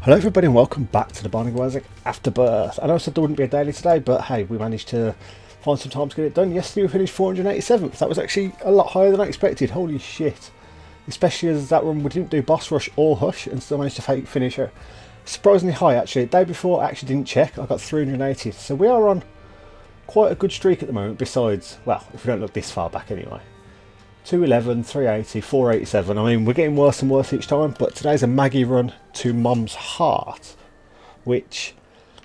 Hello everybody and welcome back to the Binding of Isaac Afterbirth. I know I said there wouldn't be a daily today, but hey, we managed to find some time to get it done. Yesterday we finished 487th. That was actually a lot higher than I expected. Holy shit. Especially as that run we didn't do boss rush or hush and still managed to finish her. Surprisingly high actually. The day before I actually didn't check. I got 380. So we are on quite a good streak at the moment, besides, well, if we don't look this far back anyway. 211, 380, 487. I mean, we're getting worse and worse each time, but today's a Maggie run to Mom's Heart, which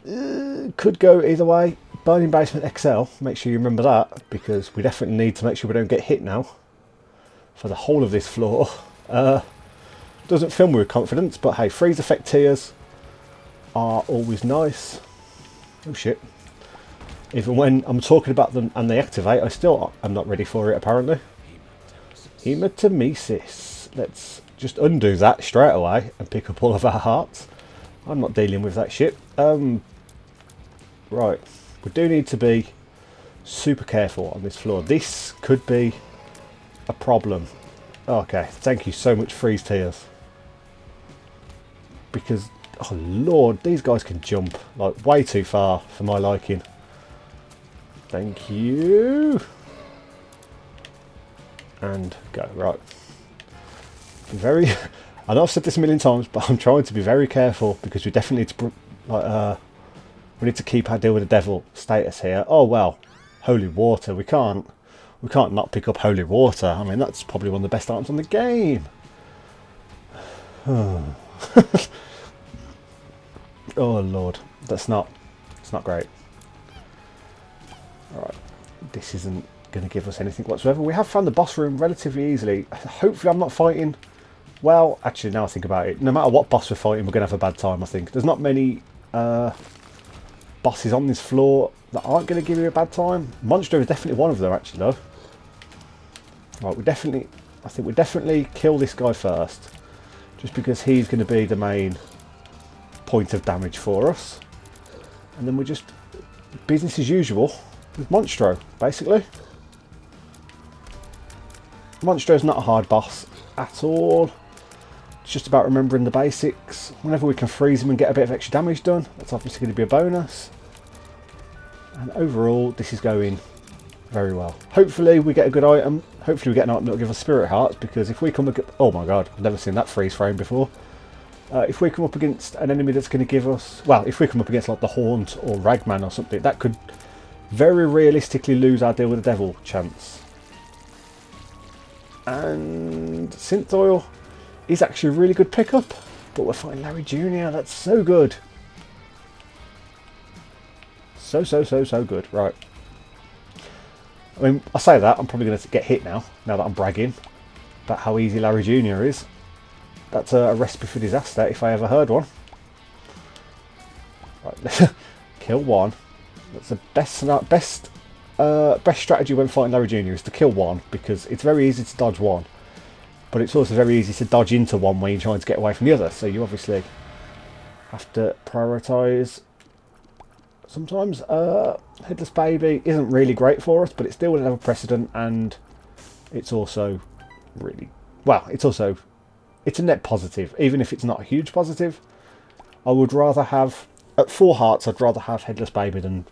could go either way. Burning Basement XL, make sure you remember that, because we definitely need to make sure we don't get hit now for the whole of this floor. Doesn't fill me with confidence, but hey, freeze effect tears are always nice. Oh shit. Even when I'm talking about them and they activate, I'm not ready for it apparently. Hematemesis. Let's just undo that straight away and pick up all of our hearts. I'm not dealing with that shit. Right, we do need to be super careful on this floor. This could be a problem. Okay, thank you so much, Freeze Tears. Because, oh lord, these guys can jump like way too far for my liking. Thank you. And go. Right, I know I've said this a million times, but I'm trying to be very careful because we definitely need to we need to keep our deal with the devil status here. Oh well, holy water, we can't not pick up holy water. I mean, that's probably one of the best items on the game. Oh lord, it's not great. All right, this isn't going to give us anything whatsoever. We have found the boss room relatively easily. Hopefully I'm not fighting, well, actually now I think about it, no matter what boss we're fighting we're going to have a bad time. I think there's not many bosses on this floor that aren't going to give you a bad time. Monstro is definitely one of them actually though. Right, I think we definitely kill this guy first, just because he's going to be the main point of damage for us, and then we're just business as usual with Monstro basically. Monstro's not a hard boss at all. It's just about remembering the basics. Whenever we can freeze him and get a bit of extra damage done, that's obviously going to be a bonus. And overall, this is going very well. Hopefully we get a good item. Hopefully we get an item that will give us spirit hearts, because if we come against... Oh my god, I've never seen that freeze frame before. If we come up against an enemy that's going to give us... Well, if we come up against like the Haunt or Ragman or something, that could very realistically lose our deal with the devil chance. And Synth Oil is actually a really good pickup, but we're fighting Larry Jr. That's so good. So good. Right. I mean, I say that, I'm probably going to get hit now that I'm bragging about how easy Larry Jr. is. That's a recipe for disaster if I ever heard one. Right, kill one. That's the best strategy when fighting Larry Jr. is to kill one, because it's very easy to dodge one, but it's also very easy to dodge into one when you're trying to get away from the other, so you obviously have to prioritise. Sometimes Headless Baby isn't really great for us, but it still wouldn't have a precedent, and it's also really, well, it's a net positive, even if it's not a huge positive. I would rather have, at 4 hearts, I'd rather have Headless Baby and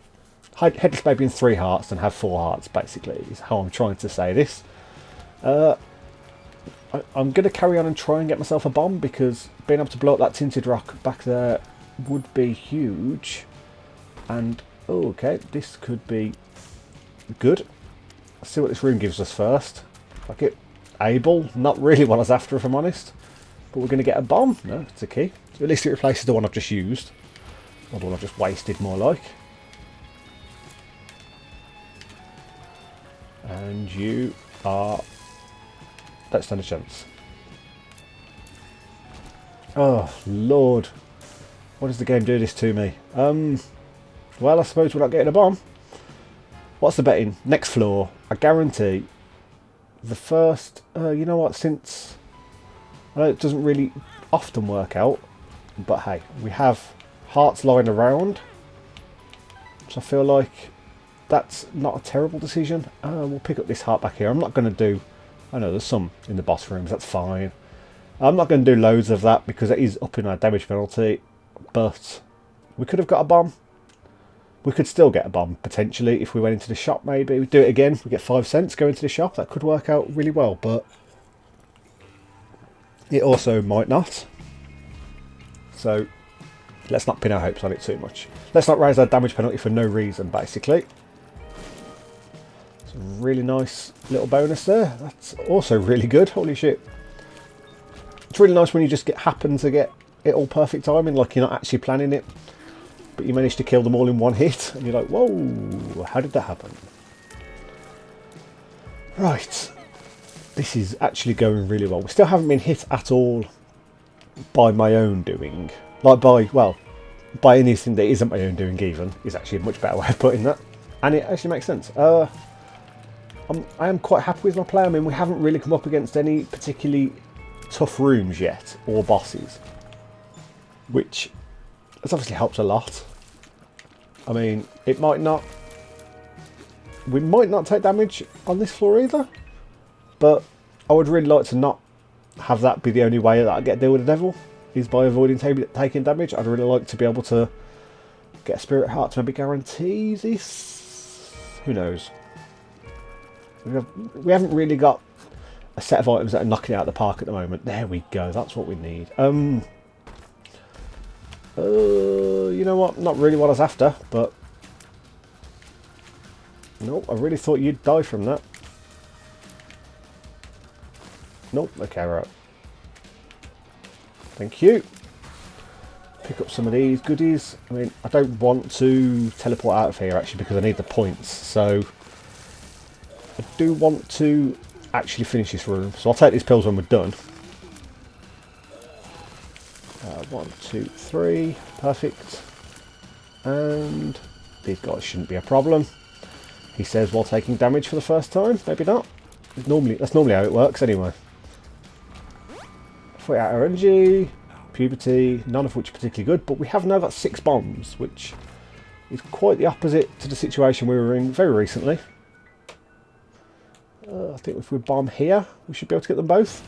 3 hearts than have 4 hearts, basically, is how I'm trying to say this. I'm going to carry on and try and get myself a bomb, because being able to blow up that tinted rock back there would be huge. And, oh, okay, this could be good. Let's see what this room gives us first. Like it, able, not really what I was after if I'm honest. But we're going to get a bomb. No, it's a key. So at least it replaces the one I've just used. Or the one I've just wasted, more like. And you are... Don't stand a chance. Oh, Lord. Why does the game do this to me? Well, I suppose we're not getting a bomb. What's the betting? Next floor. I guarantee the first... you know what, since... I know it doesn't really often work out, but hey, we have hearts lying around. So I feel like that's not a terrible decision. We'll pick up this heart back here. I'm not going to do... I know there's some in the boss rooms, that's fine. I'm not going to do loads of that because it is upping our damage penalty. but we could have got a bomb. We could still get a bomb, potentially, if we went into the shop, maybe. We do it again, we get 5 cents, go into the shop. That could work out really well, but it also might not. So, let's not pin our hopes on it too much. Let's not raise our damage penalty for no reason, basically. It's a really nice little bonus there. That's also really good, holy shit. It's really nice when you just happen to get it all perfect timing, like you're not actually planning it. But you managed to kill them all in one hit, and you're like, whoa, how did that happen? Right, this is actually going really well. We still haven't been hit at all by my own doing. Like by anything that isn't my own doing even, is actually a much better way of putting that. And it actually makes sense. I am quite happy with my play. I mean, we haven't really come up against any particularly tough rooms yet, or bosses. Which... this obviously helps a lot. I mean, we might not take damage on this floor either, but I would really like to not have that be the only way that I get to deal with the devil, is by avoiding taking damage. I'd really like to be able to get a spirit heart to maybe guarantee this. Who knows? We haven't really got a set of items that are knocking it out of the park at the moment. There we go, that's what we need. You know what? Not really what I was after, but... nope, I really thought you'd die from that. Nope, okay, right. Thank you. Pick up some of these goodies. I mean, I don't want to teleport out of here, actually, because I need the points. So, I do want to actually finish this room. So I'll take these pills when we're done. 1, 2, 3, perfect. And these guys shouldn't be a problem. He says while taking damage for the first time, maybe not. That's normally how it works anyway. 40 hour energy, puberty, none of which are particularly good, but we have now got 6 bombs, which is quite the opposite to the situation we were in very recently. I think if we bomb here, we should be able to get them both.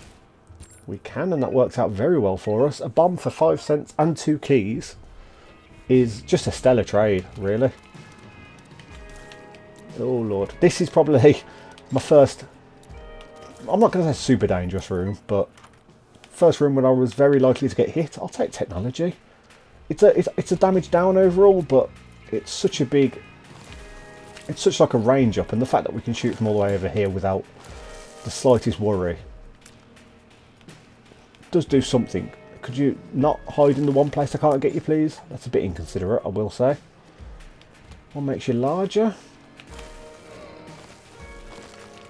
We can, and that works out very well for us. A bomb for 5 cents and 2 keys is just a stellar trade, really. Oh lord, this is probably my first, I'm not going to say super dangerous room, but first room when I was very likely to get hit. I'll take technology. It's a damage down overall, but it's such a big, it's such like a range up, and the fact that we can shoot from all the way over here without the slightest worry does do something. Could you not hide in the one place I can't get you, please? That's a bit inconsiderate, I will say. One makes you larger.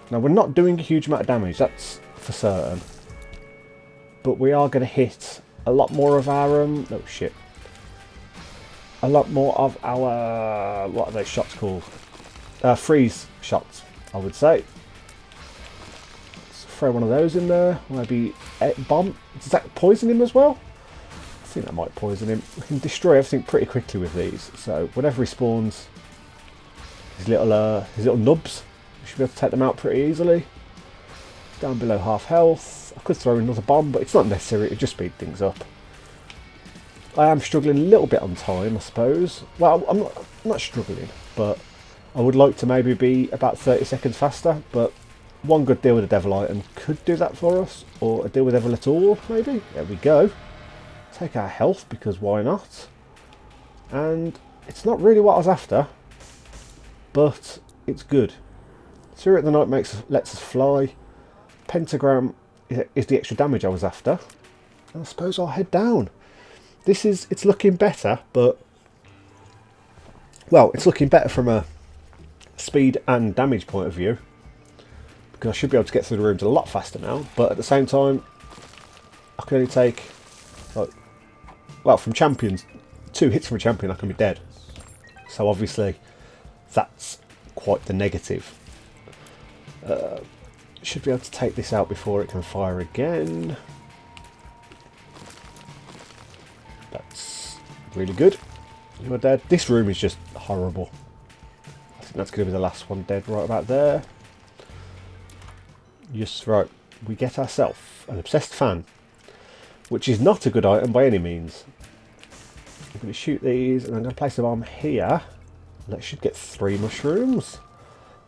Now, we're not doing a huge amount of damage, that's for certain. But we are going to hit a lot more of our... oh, shit. A lot more of our... what are those shots called? Freeze shots, I would say. Let's throw one of those in there. Maybe bomb. Does that poison him as well? I think that might poison him. We can destroy everything pretty quickly with these. So whenever he spawns his little nubs, we should be able to take them out pretty easily. Down below half health. I could throw another bomb, but it's not necessary. It just speed things up. I am struggling a little bit on time, I suppose. Well, I'm not struggling, but I would like to maybe be about 30 seconds faster. But one good deal with a devil item could do that for us, or a deal with devil at all, maybe. There we go. Take our health, because why not? And it's not really what I was after, but it's good. Spirit of the Night lets us fly. Pentagram is the extra damage I was after. And I suppose I'll head down. It's looking better, but... well, it's looking better from a speed and damage point of view, because I should be able to get through the rooms a lot faster now, but at the same time, I can only take... like, well, from champions, 2 hits from a champion, I can be dead. So obviously, that's quite the negative. Should be able to take this out before it can fire again. That's really good. You're dead. This room is just horrible. I think that's going to be the last one dead right about there. Just right. We get ourselves an obsessed fan, which is not a good item by any means. going to shoot these, and I'm going to place the bomb here. That should get 3 mushrooms.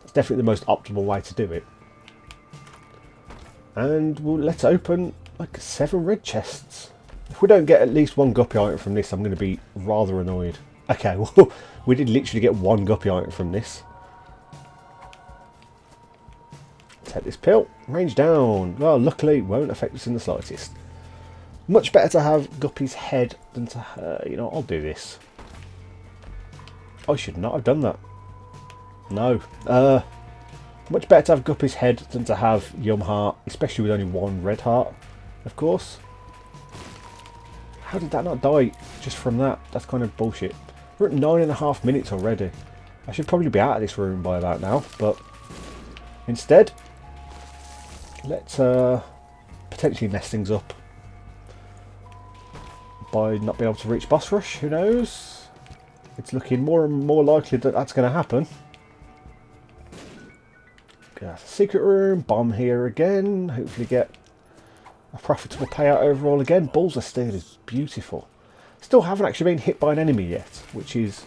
That's definitely the most optimal way to do it. And let's open like 7 red chests. If we don't get at least 1 guppy item from this, I'm going to be rather annoyed. Okay, well, we did literally get 1 guppy item from this. Take this pill. Range down. Well, luckily, it won't affect us in the slightest. Much better to have Guppy's head than to... you know, I'll do this. I should not have done that. No. Much better to have Guppy's head than to have Yum Heart, especially with only 1 red heart, of course. How did that not die just from that? That's kind of bullshit. We're at 9.5 minutes already. I should probably be out of this room by about now, but instead, let's potentially mess things up by not being able to reach boss rush. Who knows? It's looking more and more likely that that's going to happen. Secret room, bomb here again. Hopefully get a profitable payout overall again. Balls of Steel is beautiful. Still haven't actually been hit by an enemy yet, which is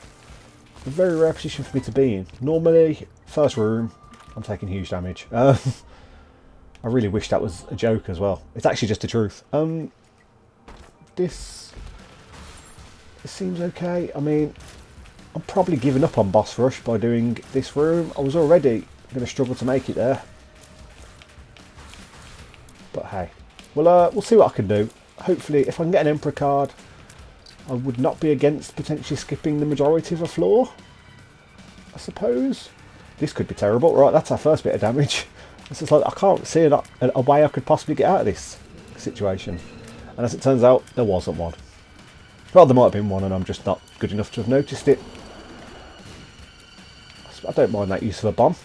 a very rare position for me to be in. Normally, first room, I'm taking huge damage. I really wish that was a joke as well. It's actually just the truth. This seems okay. I mean, I'm probably giving up on boss rush by doing this room. I was already going to struggle to make it there. But hey, we'll see what I can do. Hopefully, if I can get an Emperor card, I would not be against potentially skipping the majority of a floor, I suppose. This could be terrible. Right, that's our first bit of damage. It's just like, I can't see a way I could possibly get out of this situation. And as it turns out, there wasn't one. Well, there might have been one and I'm just not good enough to have noticed it. I don't mind that use of a bomb.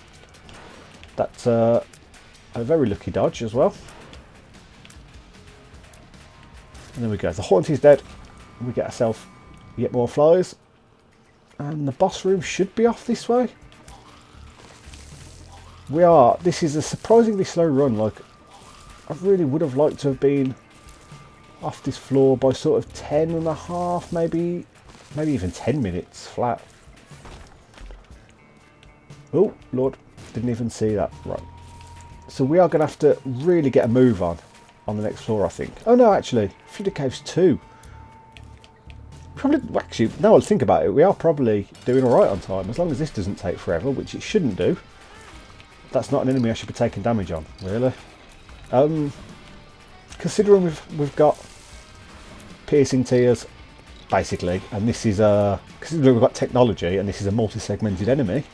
That's a very lucky dodge as well. And there we go. The Haunt is dead. We get ourselves yet more flies. And the boss room should be off this way. We are. This is a surprisingly slow run. Like, I really would have liked to have been off this floor by sort of 10.5, maybe even 10 minutes flat. Oh, Lord. Didn't even see that. Right. So we are going to have to really get a move on the next floor, I think. Oh, no, actually. Flooded Caves 2. Probably, actually, now I think about it, we are probably doing alright on time. As long as this doesn't take forever, which it shouldn't do. That's not an enemy I should be taking damage on, really. Considering we've got piercing tears, basically, and this is considering we've got technology and this is a multi-segmented enemy,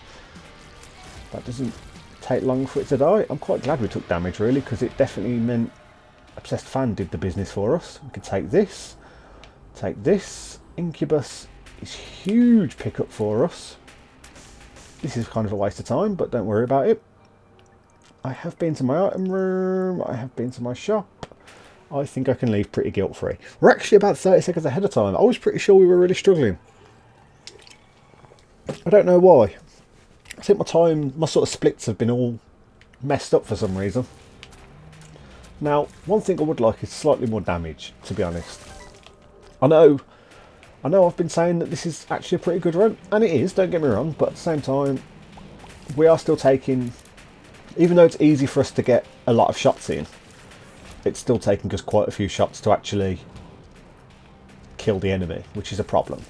that doesn't take long for it to die. I'm quite glad we took damage, really, because it definitely meant Obsessed Fan did the business for us. We could take this, take this. Incubus is huge pickup for us. This is kind of a waste of time, but don't worry about it. I have been to my item room. I have been to my shop. I think I can leave pretty guilt-free. We're actually about 30 seconds ahead of time. I was pretty sure we were really struggling. I don't know why. I think my sort of splits have been all messed up for some reason. Now, one thing I would like is slightly more damage, to be honest. I know I've been saying that this is actually a pretty good run, and it is, don't get me wrong, but at the same time, we are still taking, even though it's easy for us to get a lot of shots in, it's still taking us quite a few shots to actually kill the enemy, which is a problem.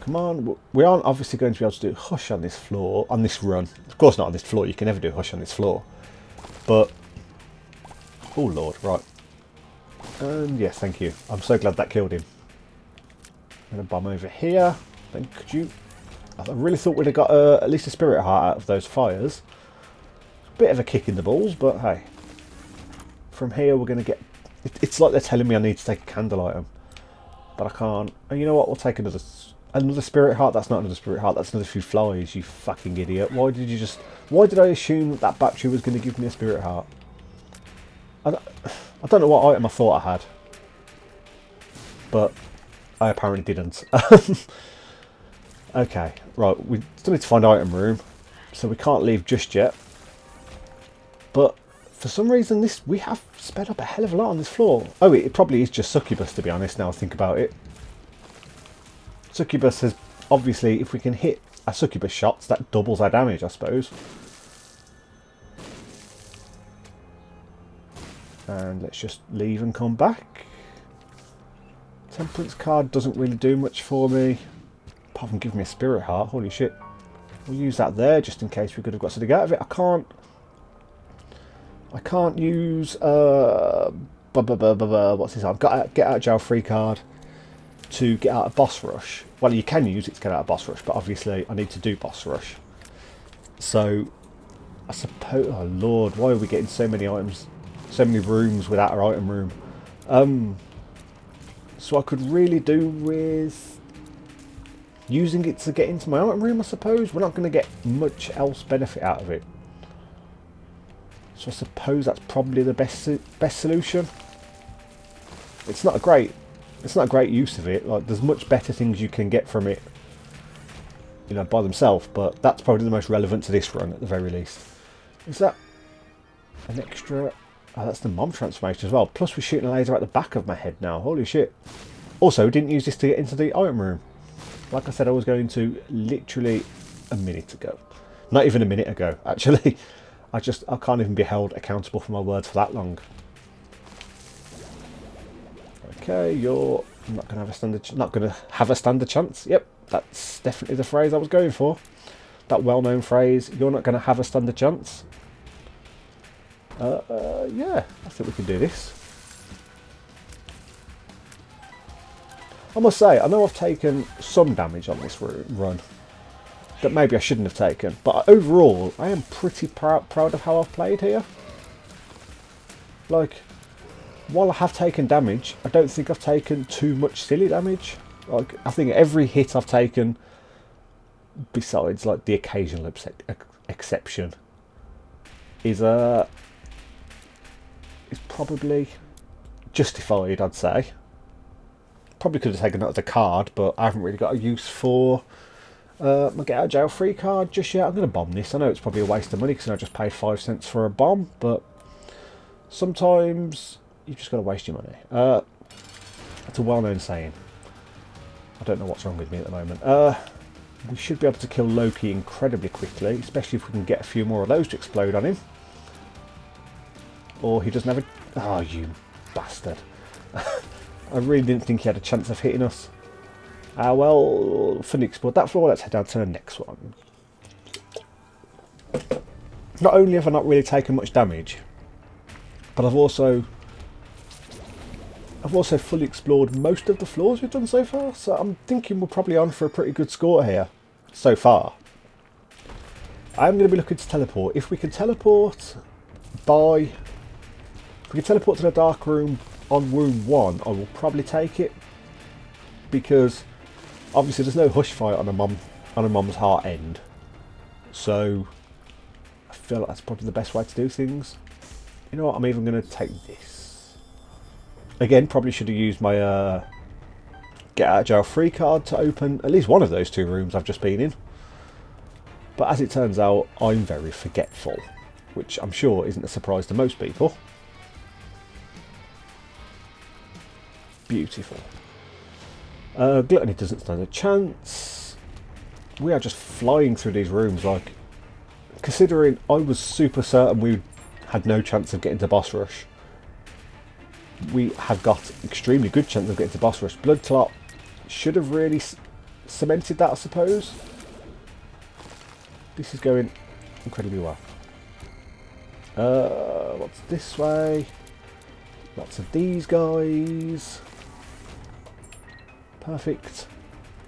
Come on, we aren't obviously going to be able to do Hush on this floor, on this run. Of course not on this floor, you can never do Hush on this floor. But, oh lord, right. And yes, thank you. I'm so glad that killed him. I'm going to bomb over here. Then could you... I really thought we'd have got at least a spirit heart out of those fires. Bit of a kick in the balls, but hey. From here we're going to get... It's like they're telling me I need to take a candle item. But I can't. And you know what? We'll take another spirit heart. That's not another spirit heart. That's another few flies, you fucking idiot. Why did I assume that battery was going to give me a spirit heart? I don't know what item I thought I had, but I apparently didn't. Okay, right, we still need to find item room, so we can't leave just yet. But For some reason, we have sped up a hell of a lot on this floor. Oh, it probably is just Succubus, to be honest, now I think about it. Succubus has, obviously, if we can hit our Succubus shots, that doubles our damage, I suppose. And let's just leave and come back. Temperance card doesn't really do much for me, apart from giving me a Spirit Heart. Holy shit. We'll use that there, just in case we could have got something out of it. I can't use what's this? I've got a get out of jail free card to get out of boss rush. Well, you can use it to get out of boss rush, but obviously I need to do boss rush. So I suppose, oh lord, why are we getting so many items, so many rooms without our item room? So I could really do with using it to get into my item room, I suppose. We're not going to get much else benefit out of it. So I suppose that's probably the best solution. It's not a great use of it. Like, there's much better things you can get from it, you know, by themselves. But that's probably the most relevant to this run at the very least. Is that an extra? Oh, that's the mom transformation as well. Plus, we're shooting a laser at the back of my head now. Holy shit! Also, didn't use this to get into the item room. Like I said, I was going to literally a minute ago. Not even a minute ago, actually. I can't even be held accountable for my words for that long. Okay, you're not going to have a standard chance. Yep, that's definitely the phrase I was going for. That well-known phrase. You're not going to have a standard chance. Yeah, I think we can do this. I must say, I know I've taken some damage on this run that maybe I shouldn't have taken, but overall I am pretty proud of how I've played here. Like, while I have taken damage, I don't think I've taken too much silly damage. Like, I think every hit I've taken, besides like the occasional exception, is probably justified, I'd say. Probably could have taken that as a card, but I haven't really got a use for my get out of jail free card just yet. I'm going to bomb this. I know it's probably a waste of money because I just paid 5 cents for a bomb, but sometimes you've just got to waste your money. That's a well-known saying. I don't know what's wrong with me at the moment. We should be able to kill Loki incredibly quickly, especially if we can get a few more of those to explode on him. Or he doesn't have a... Oh, you bastard. I really didn't think he had a chance of hitting us. Well, fully explored that floor, let's head down to the next one. Not only have I not really taken much damage, but I've also fully explored most of the floors we've done so far, so I'm thinking we're probably on for a pretty good score here so far. I'm going to be looking to teleport. If we can teleport to the dark room on room 1, I will probably take it, because obviously there's no hush fight on a mom's heart end, so I feel like that's probably the best way to do things. You know what, I'm even going to take this. Again, probably should have used my get out of jail free card to open at least one of those 2 rooms I've just been in. But as it turns out, I'm very forgetful, which I'm sure isn't a surprise to most people. Beautiful. Gluttony doesn't stand a chance. We are just flying through these rooms, like, considering I was super certain we had no chance of getting to boss rush. We have got extremely good chance of getting to boss rush. Blood Clot should have really cemented that, I suppose. This is going incredibly well. What's this way? Lots of these guys. Perfect.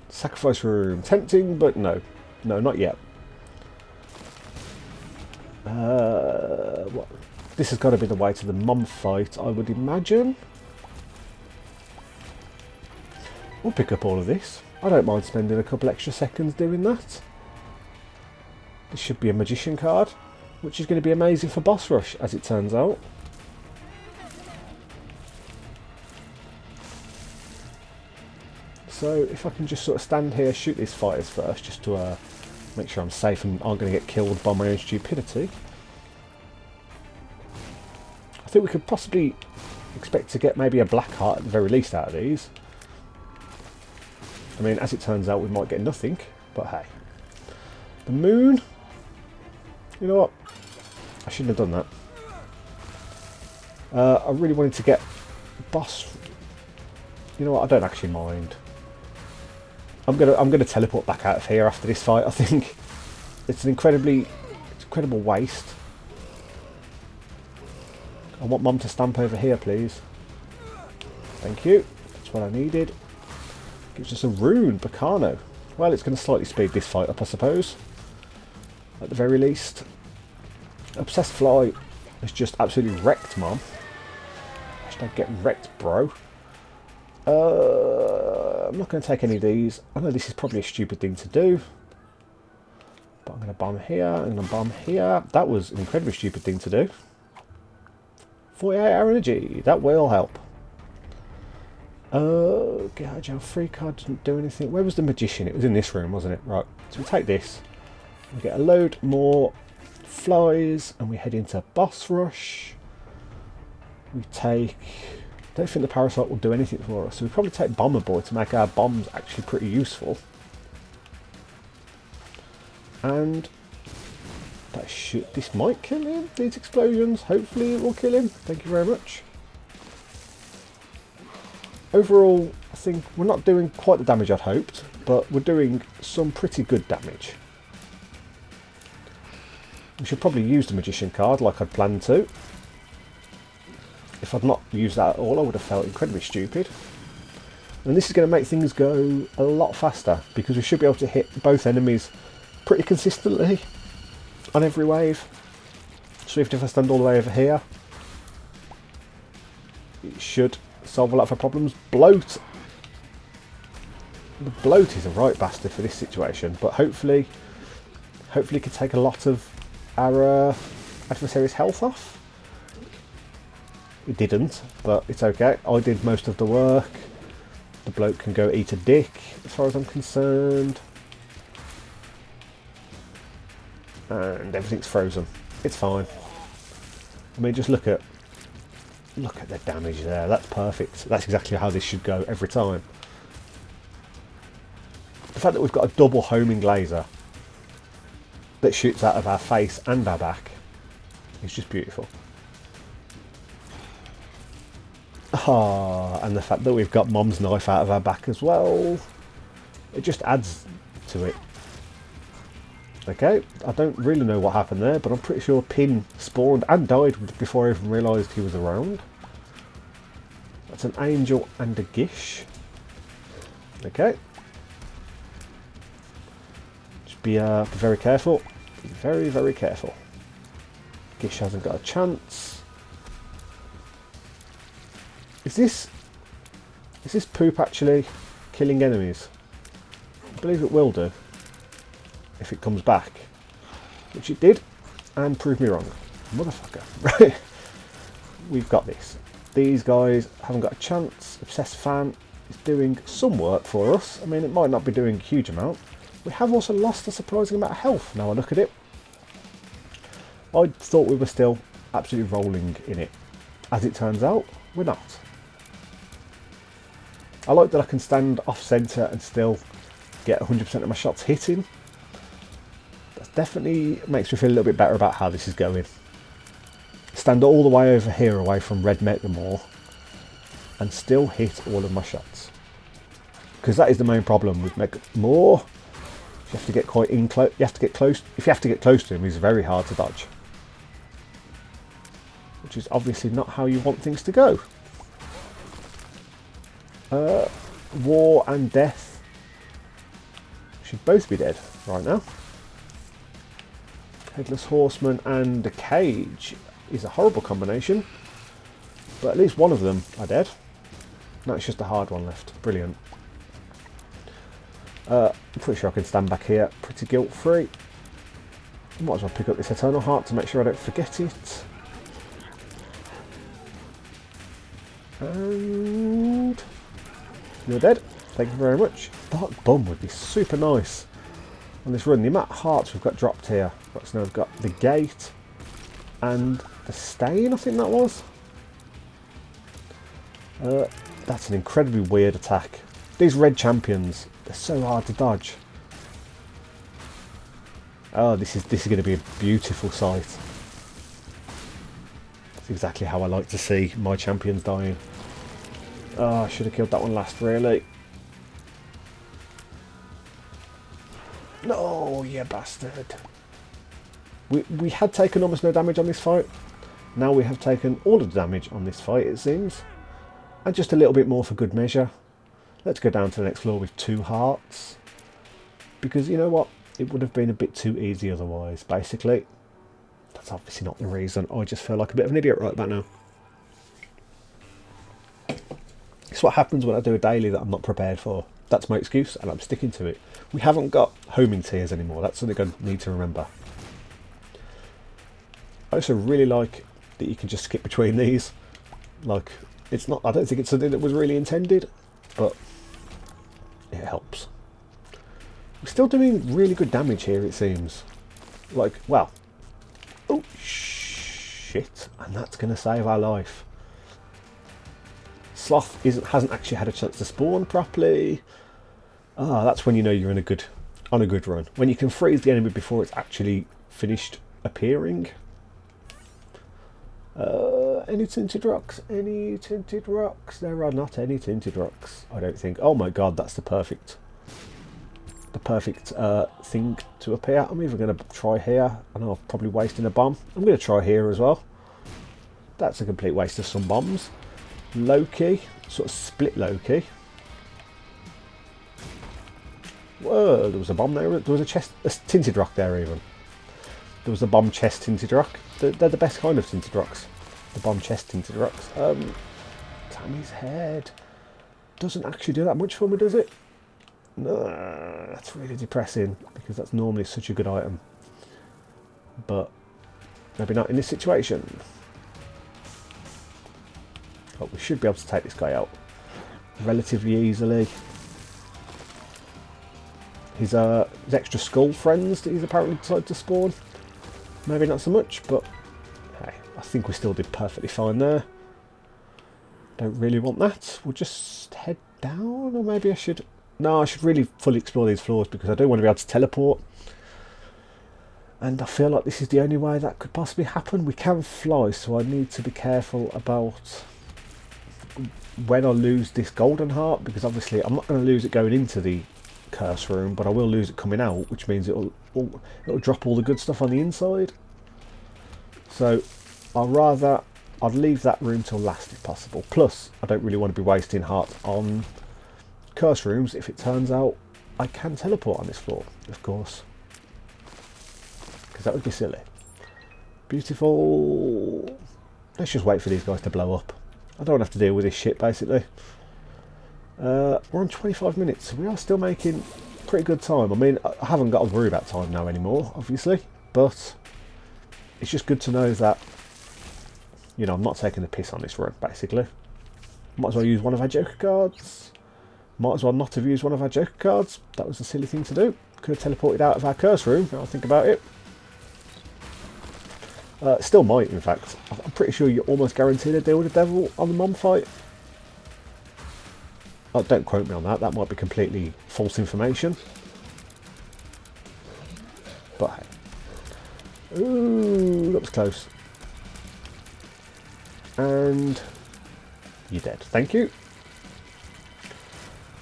Sacrifice room. Tempting, but no. No, not yet. What? This has got to be the way to the mom fight, I would imagine. We'll pick up all of this. I don't mind spending a couple extra seconds doing that. This should be a magician card, which is going to be amazing for boss rush, as it turns out. So if I can just sort of stand here, shoot these fighters first, just to make sure I'm safe and aren't going to get killed by my own stupidity. think we could possibly expect to get maybe a black heart at the very least out of these. I mean, as it turns out, we might get nothing, but hey. The moon? You know what? I shouldn't have done that. I really wanted to get boss. You know what? I don't actually mind. I'm gonna teleport back out of here after this fight. I think it's an incredible waste. I want Mum to stamp over here, please. Thank you. That's what I needed. Gives us a rune, Bacano. Well, it's going to slightly speed this fight up, I suppose. At the very least. Obsessed Fly has just absolutely wrecked Mom. Hashtag get wrecked, bro. I'm not going to take any of these. I know this is probably a stupid thing to do. But I'm going to bomb here. I'm going to bomb here. That was an incredibly stupid thing to do. 48-hour energy. That will help. Get out of jail free card didn't do anything. Where was the magician? It was in this room, wasn't it? Right. So we take this. We get a load more flies and we head into boss rush. We take... I don't think the parasite will do anything for us. So we probably take Bomber Boy to make our bombs actually pretty useful. And this might kill him. These explosions. Hopefully it will kill him. Thank you very much. Overall, I think we're not doing quite the damage I'd hoped, but we're doing some pretty good damage. We should probably use the Magician card like I'd planned to. If I'd not used that at all, I would have felt incredibly stupid. And this is going to make things go a lot faster, because we should be able to hit both enemies pretty consistently on every wave. So even if I stand all the way over here, it should solve a lot of our problems. Bloat. The bloat is a right bastard for this situation, but hopefully it can take a lot of our adversary's health off. It didn't, but it's okay. I did most of the work. The bloke can go eat a dick, as far as I'm concerned. And everything's frozen. It's fine. I mean, just look at the damage there. That's perfect. That's exactly how this should go every time. The fact that we've got a double homing laser that shoots out of our face and our back is just beautiful. Ah, and the fact that we've got Mom's knife out of our back as well. It just adds to it. Okay, I don't really know what happened there, but I'm pretty sure Pin spawned and died before I even realised he was around. That's an angel and a Gish. Okay. Just be very careful. Be very, very careful. Gish hasn't got a chance. Is this poop actually killing enemies? I believe it will do. If it comes back. Which it did. And proved me wrong. Motherfucker. Right. We've got this. These guys haven't got a chance. Obsessed Fan is doing some work for us. I mean, it might not be doing a huge amount. We have also lost a surprising amount of health. Now I look at it. I thought we were still absolutely rolling in it. As it turns out, we're not. I like that I can stand off centre and still get 100% of my shots hitting. That definitely makes me feel a little bit better about how this is going. Stand all the way over here away from Red Megamore and still hit all of my shots. Because that is the main problem with Megamore. You have to get quite in close. You have to get close. If you have to get close to him, he's very hard to dodge. Which is obviously not how you want things to go. War and Death should both be dead right now. Headless Horseman and the Cage is a horrible combination, but at least one of them are dead. No, it's just a hard one left. Brilliant. I'm pretty sure I can stand back here pretty guilt-free. Might as well pick up this Eternal Heart to make sure I don't forget it. And you're dead. Thank you very much. Dark Bum would be super nice on this run. The amount of hearts we've got dropped here. Right, so now we've got the Gate and the Stain, I think that was. That's an incredibly weird attack. These red champions, they're so hard to dodge. Oh, this is going to be a beautiful sight. That's exactly how I like to see my champions dying. Oh, I should have killed that one last, really. No, you bastard. We had taken almost no damage on this fight. Now we have taken all of the damage on this fight, it seems. And just a little bit more for good measure. Let's go down to the next floor with 2 hearts. Because you know what? It would have been a bit too easy otherwise, basically. That's obviously not the reason. I just feel like a bit of an idiot right about now. It's what happens when I do a daily that I'm not prepared for. That's my excuse, and I'm sticking to it. We haven't got homing tiers anymore. That's something I need to remember. I also really like that you can just skip between these. Like, it's not. I don't think it's something that was really intended, but it helps. We're still doing really good damage here, it seems. Like, well, oh shit, and that's going to save our life. Sloth hasn't actually had a chance to spawn properly. Ah, that's when you know you're on a good run. When you can freeze the enemy before it's actually finished appearing. Any tinted rocks? Any tinted rocks? There are not any tinted rocks, I don't think. Oh my god, that's the perfect thing to appear. I'm even going to try here. I know I'm probably wasting a bomb. I'm going to try here as well. That's a complete waste of some bombs. Low-key, sort of split low-key. Whoa, there was a bomb there. There was a tinted rock there even. There was a bomb chest tinted rock. They're the best kind of tinted rocks. The bomb chest tinted rocks. Tammy's head doesn't actually do that much for me, does it? No, that's really depressing because that's normally such a good item. But maybe not in this situation. But we should be able to take this guy out relatively easily. His extra skull friends that he's apparently decided to spawn. Maybe not so much, but hey, I think we still did perfectly fine there. Don't really want that. We'll just head down, or maybe I should... No, I should really fully explore these floors because I don't want to be able to teleport. And I feel like this is the only way that could possibly happen. We can fly, so I need to be careful about when I lose this golden heart, because obviously I'm not going to lose it going into the curse room, but I will lose it coming out, which means it'll drop all the good stuff on the inside. So I'd leave that room till last if possible. Plus, I don't really want to be wasting hearts on curse rooms if it turns out I can teleport on this floor, of course, because that would be silly. Beautiful. Let's just wait for these guys to blow up. I don't have to deal with this shit, basically. We're on 25 minutes, so we are still making pretty good time. I mean, I haven't got to worry about time now anymore, obviously, but it's just good to know that, you know, I'm not taking the piss on this run, basically. Might as well use one of our Joker cards. Might as well not have used one of our Joker cards. That was a silly thing to do. Could have teleported out of our curse room, now I think about it. Still might, in fact. I'm pretty sure you're almost guaranteed a deal with the devil on the mom fight. Oh, don't quote me on that. That might be completely false information. But hey. Ooh, that was close. And you're dead. Thank you.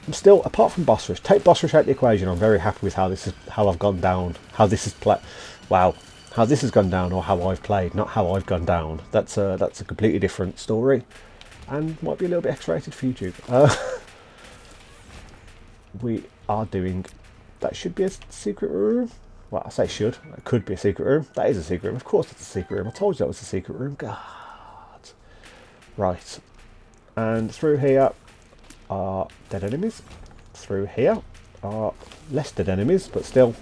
I'm still, apart from boss rush, take boss rush out of the equation. I'm very happy with how I've gone down, how this is how this has gone down, or how I've played, not how I've gone down. That's a completely different story, and might be a little bit X-rated for YouTube. We are doing, that should be a secret room. Well, I say should, it could be a secret room. That is a secret room, of course it's a secret room. I told you that was a secret room. God. Right, and through here are dead enemies. Through here are less dead enemies, but still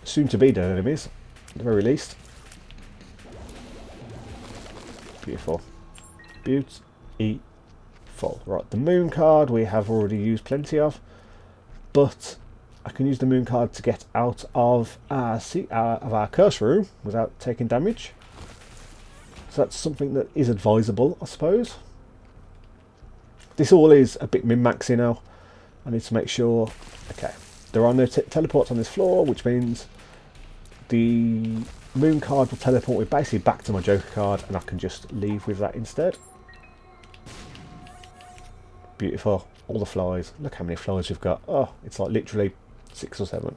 soon to be dead enemies, at the very least. Beautiful. Beautiful. Right, the moon card we have already used plenty of, but I can use the moon card to get out of our curse room without taking damage. So that's something that is advisable, I suppose. This all is a bit min-maxy now. I need to make sure, okay, there are no teleports on this floor, which means the moon card will teleport me basically back to my Joker card, and I can just leave with that instead. Beautiful. All the flies. Look how many flies we've got. Oh, it's like literally 6 or 7.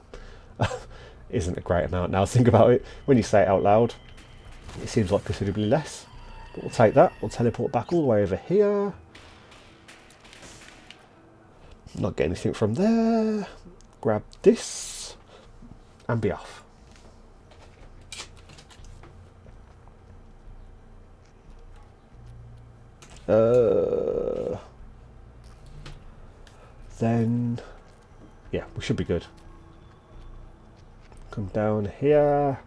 Isn't a great amount now, think about it. When you say it out loud, it seems like considerably less. But we'll take that. We'll teleport back all the way over here. Not get anything from there. Grab this and be off. Then yeah, we should be good. Come down here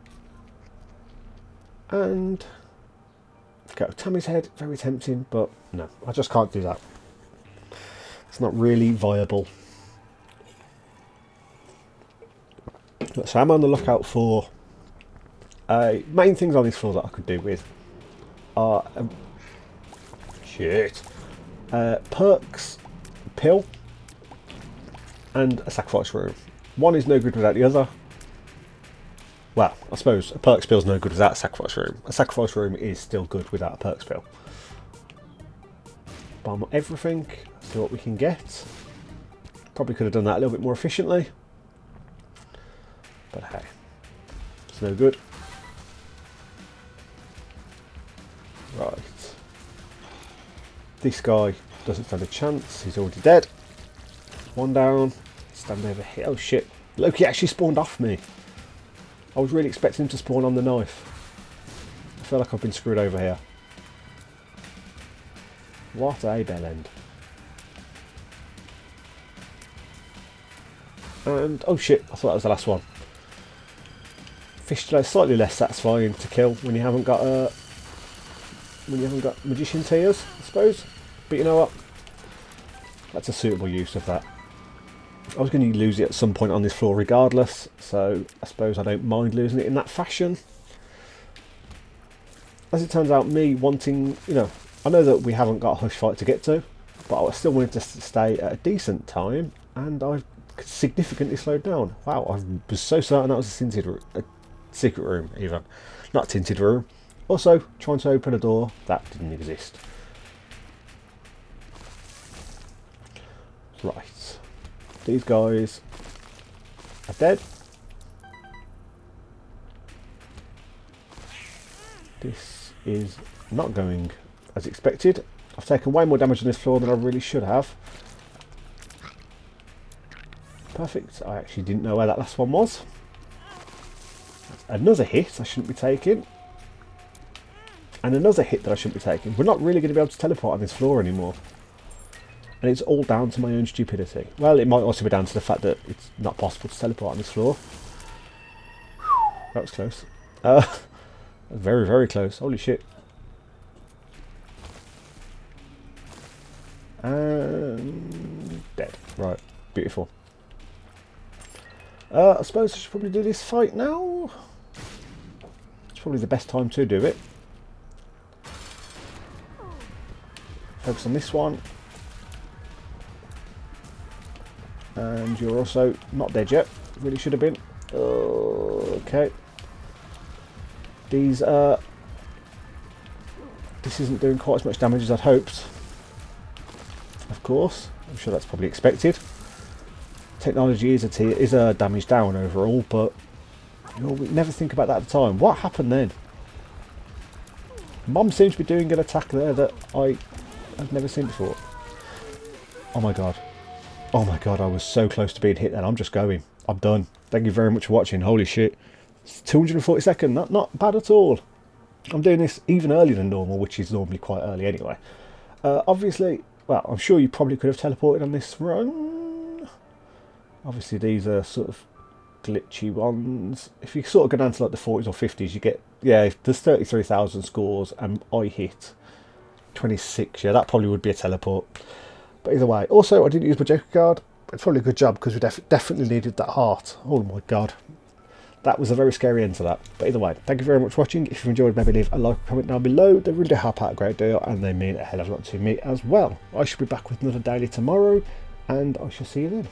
and go Tammy's head. Very tempting, but no, I just can't do that. It's not really viable. So I'm on the lookout for main things on this floor that I could do with are perks, pill, and a sacrifice room. One is no good without the other. Well, I suppose a perks pill is no good without a sacrifice room. A sacrifice room is still good without a perks pill. Bomb everything, see what we can get. Probably could have done that a little bit more efficiently. But hey, it's no good. Right. This guy doesn't stand a chance, he's already dead. One down, stand over here. Oh shit, Loki actually spawned off me. I was really expecting him to spawn on the knife. I feel like I've been screwed over here. What a bell end. And oh shit, I thought that was the last one. Fistula is slightly less satisfying to kill when you haven't got magician tears, I suppose. But you know what? That's a suitable use of that. I was going to lose it at some point on this floor regardless, so I suppose I don't mind losing it in that fashion. As it turns out, me wanting, you know, I know that we haven't got a hush fight to get to, but I still wanted to stay at a decent time, and I've significantly slowed down. Wow, I was so certain that was a secret room, even. Not a tinted room. Also, trying to open a door, that didn't exist. Right. These guys are dead. This is not going as expected. I've taken way more damage on this floor than I really should have. Perfect. I actually didn't know where that last one was. Another hit I shouldn't be taking. And another hit that I shouldn't be taking. We're not really going to be able to teleport on this floor anymore. And it's all down to my own stupidity. Well, it might also be down to the fact that it's not possible to teleport on this floor. That was close. Very, very close. Holy shit. And dead. Right. Beautiful. I suppose I should probably do this fight now. It's probably the best time to do it. Focus on this one. And you're also not dead yet. Really should have been. Okay. These this isn't doing quite as much damage as I'd hoped. Of course, I'm sure that's probably expected. Technology is a damage down overall, but you know, we never think about that at the time. What happened then? Mom seems to be doing an attack there that I've never seen before. Oh my god. Oh my god, I was so close to being hit then. I'm just going. I'm done. Thank you very much for watching. Holy shit. It's 240-second. Not bad at all. I'm doing this even earlier than normal, which is normally quite early anyway. Obviously, well, I'm sure you probably could have teleported on this run. Obviously, these are sort of glitchy ones. If you sort of go down to like the 40s or 50s, you get, yeah, there's 33,000 scores and I hit 26. Yeah, that probably would be a teleport. But either way, also I didn't use my Joker card. It's probably a good job because we definitely needed that heart. Oh my god. That was a very scary end to that. But either way, thank you very much for watching. If you've enjoyed, maybe leave a like or comment down below. They really do help out a great deal, and they mean a hell of a lot to me as well. I should be back with another daily tomorrow, and I shall see you then.